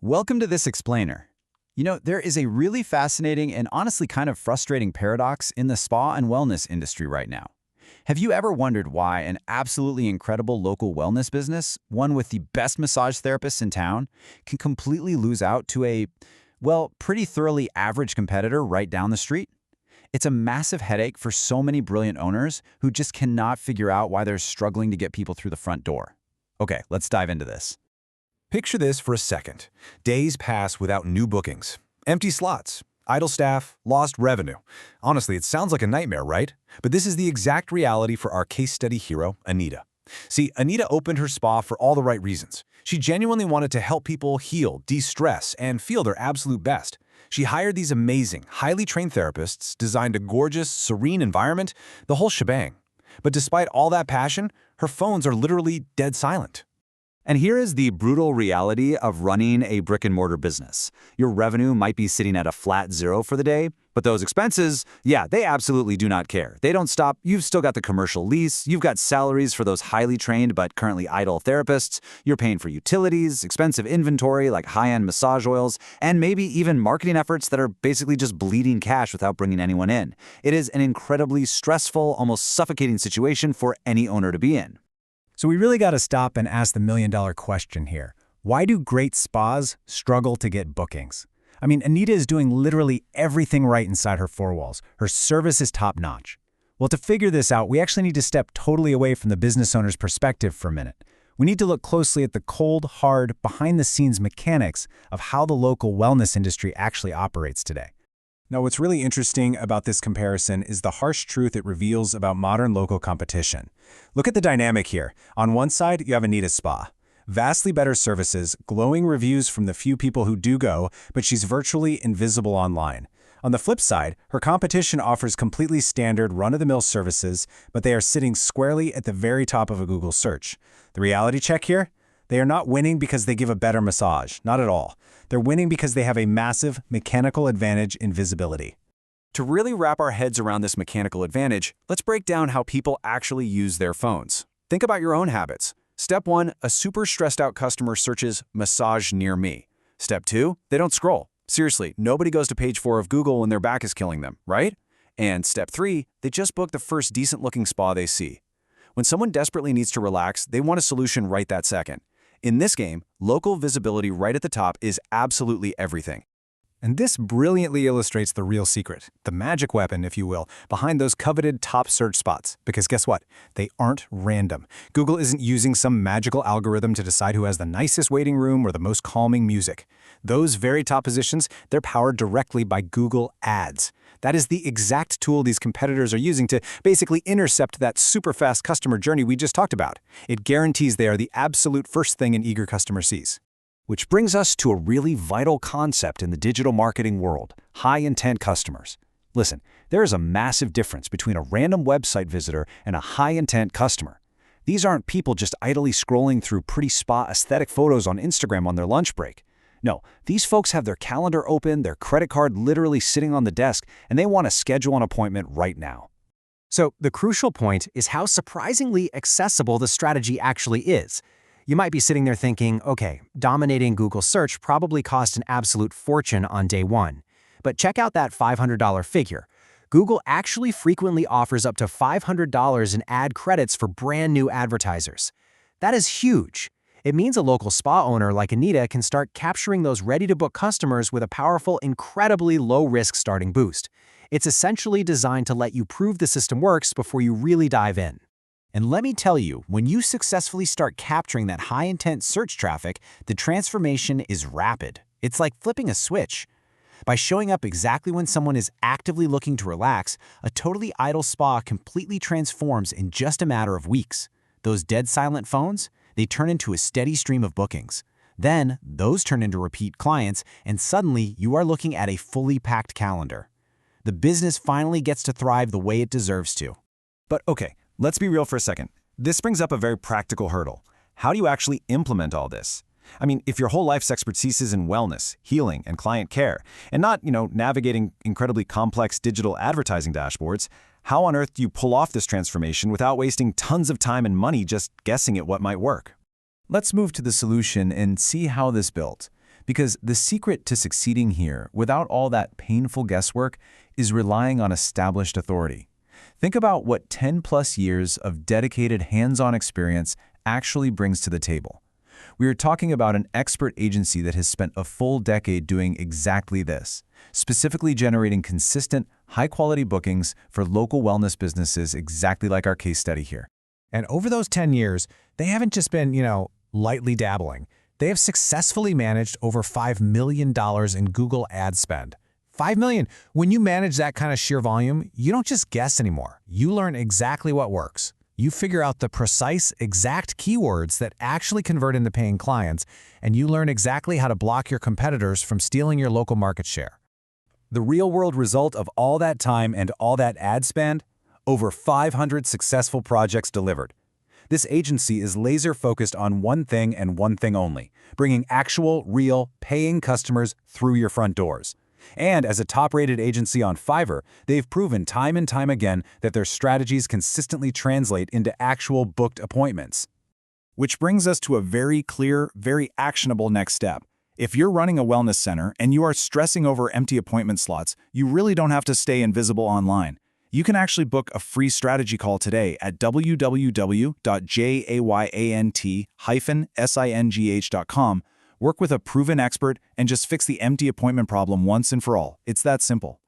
Welcome to this explainer. There is a really fascinating and honestly kind of frustrating paradox in the spa and wellness industry right now. Have you ever wondered why an absolutely incredible local wellness business, one with the best massage therapists in town, can completely lose out to a, well, pretty thoroughly average competitor right down the street? It's a massive headache for so many brilliant owners who just cannot figure out why they're struggling to get people through the front door. Okay, let's dive into this. Picture this for a second. Days pass without new bookings. Empty slots, idle staff, lost revenue. Honestly, it sounds like a nightmare, right? But this is the exact reality for our case study hero, Anita. See, Anita opened her spa for all the right reasons. She genuinely wanted to help people heal, de-stress, and feel their absolute best. She hired these amazing, highly trained therapists, designed a gorgeous, serene environment, the whole shebang. But despite all that passion, her phones are literally dead silent. And here is the brutal reality of running a brick-and-mortar business. Your revenue might be sitting at a flat zero for the day, but those expenses, yeah, they absolutely do not care. They don't stop. You've still got the commercial lease. You've got salaries for those highly trained but currently idle therapists. You're paying for utilities, expensive inventory like high-end massage oils, and maybe even marketing efforts that are basically just bleeding cash without bringing anyone in. It is an incredibly stressful, almost suffocating situation for any owner to be in. So we really got to stop and ask the million-dollar question here. Why do great spas struggle to get bookings? I mean, Anita is doing literally everything right inside her four walls. Her service is top-notch. Well, to figure this out, we actually need to step totally away from the business owner's perspective for a minute. We need to look closely at the cold, hard, behind-the-scenes mechanics of how the local wellness industry actually operates today. Now, what's really interesting about this comparison is the harsh truth it reveals about modern local competition. Look at the dynamic here. On one side, you have Anita's Spa. Vastly better services, glowing reviews from the few people who do go, but she's virtually invisible online. On the flip side, her competition offers completely standard run-of-the-mill services, but they are sitting squarely at the very top of a Google search. The reality check here? They are not winning because they give a better massage, not at all. They're winning because they have a massive mechanical advantage in visibility. To really wrap our heads around this mechanical advantage, let's break down how people actually use their phones. Think about your own habits. Step 1, a super stressed out customer searches massage near me. Step 2, they don't scroll. Seriously, nobody goes to page 4 of Google when their back is killing them, right? And step 3, they just book the first decent looking spa they see. When someone desperately needs to relax, they want a solution right that second. In this game, local visibility right at the top is absolutely everything. And this brilliantly illustrates the real secret, the magic weapon, if you will, behind those coveted top search spots. Because guess what? They aren't random. Google isn't using some magical algorithm to decide who has the nicest waiting room or the most calming music. Those very top positions, they're powered directly by Google Ads. That is the exact tool these competitors are using to basically intercept that super fast customer journey we just talked about. It guarantees they are the absolute first thing an eager customer sees. Which brings us to a really vital concept in the digital marketing world, high-intent customers. Listen, there is a massive difference between a random website visitor and a high-intent customer. These aren't people just idly scrolling through pretty spa aesthetic photos on Instagram on their lunch break. No, these folks have their calendar open, their credit card literally sitting on the desk, and they want to schedule an appointment right now. So the crucial point is how surprisingly accessible the strategy actually is. You might be sitting there thinking, okay, dominating Google search probably cost an absolute fortune on day one. But check out that $500 figure. Google actually frequently offers up to $500 in ad credits for brand new advertisers. That is huge. It means a local spa owner like Anita can start capturing those ready-to-book customers with a powerful, incredibly low-risk starting boost. It's essentially designed to let you prove the system works before you really dive in. And let me tell you, when you successfully start capturing that high-intent search traffic, the transformation is rapid. It's like flipping a switch. By showing up exactly when someone is actively looking to relax, a totally idle spa completely transforms in just a matter of weeks. Those dead silent phones, they turn into a steady stream of bookings. Then, those turn into repeat clients, and suddenly you are looking at a fully packed calendar. The business finally gets to thrive the way it deserves to. But okay, let's be real for a second. This brings up a very practical hurdle. How do you actually implement all this? I mean, if your whole life's expertise is in wellness, healing, and client care, and not, navigating incredibly complex digital advertising dashboards, how on earth do you pull off this transformation without wasting tons of time and money just guessing at what might work? Let's move to the solution and see how this built. Because the secret to succeeding here, without all that painful guesswork, is relying on established authority. Think about what 10+ years of dedicated hands-on experience actually brings to the table. We are talking about an expert agency that has spent a full decade doing exactly this, specifically generating consistent, high-quality bookings for local wellness businesses exactly like our case study here. And over those 10 years, they haven't just been, lightly dabbling. They have successfully managed over $5 million in Google ad spend. $5 million. When you manage that kind of sheer volume, you don't just guess anymore. You learn exactly what works. You figure out the precise, exact keywords that actually convert into paying clients, and you learn exactly how to block your competitors from stealing your local market share. The real-world result of all that time and all that ad spend? Over 500 successful projects delivered. This agency is laser-focused on one thing and one thing only, bringing actual, real, paying customers through your front doors. And as a top-rated agency on Fiverr, they've proven time and time again that their strategies consistently translate into actual booked appointments. Which brings us to a very clear, very actionable next step. If you're running a wellness center and you are stressing over empty appointment slots, you really don't have to stay invisible online. You can actually book a free strategy call today at www.jayant-singh.com. Work with a proven expert and just fix the empty appointment problem once and for all. It's that simple.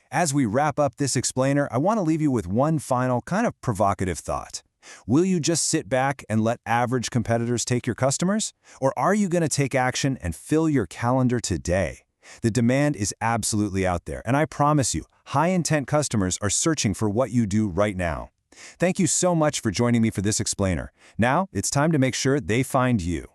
As we wrap up this explainer, I want to leave you with one final kind of provocative thought. Will you just sit back and let average competitors take your customers? Or are you going to take action and fill your calendar today? The demand is absolutely out there, and I promise you, high-intent customers are searching for what you do right now. Thank you so much for joining me for this explainer. Now, it's time to make sure they find you.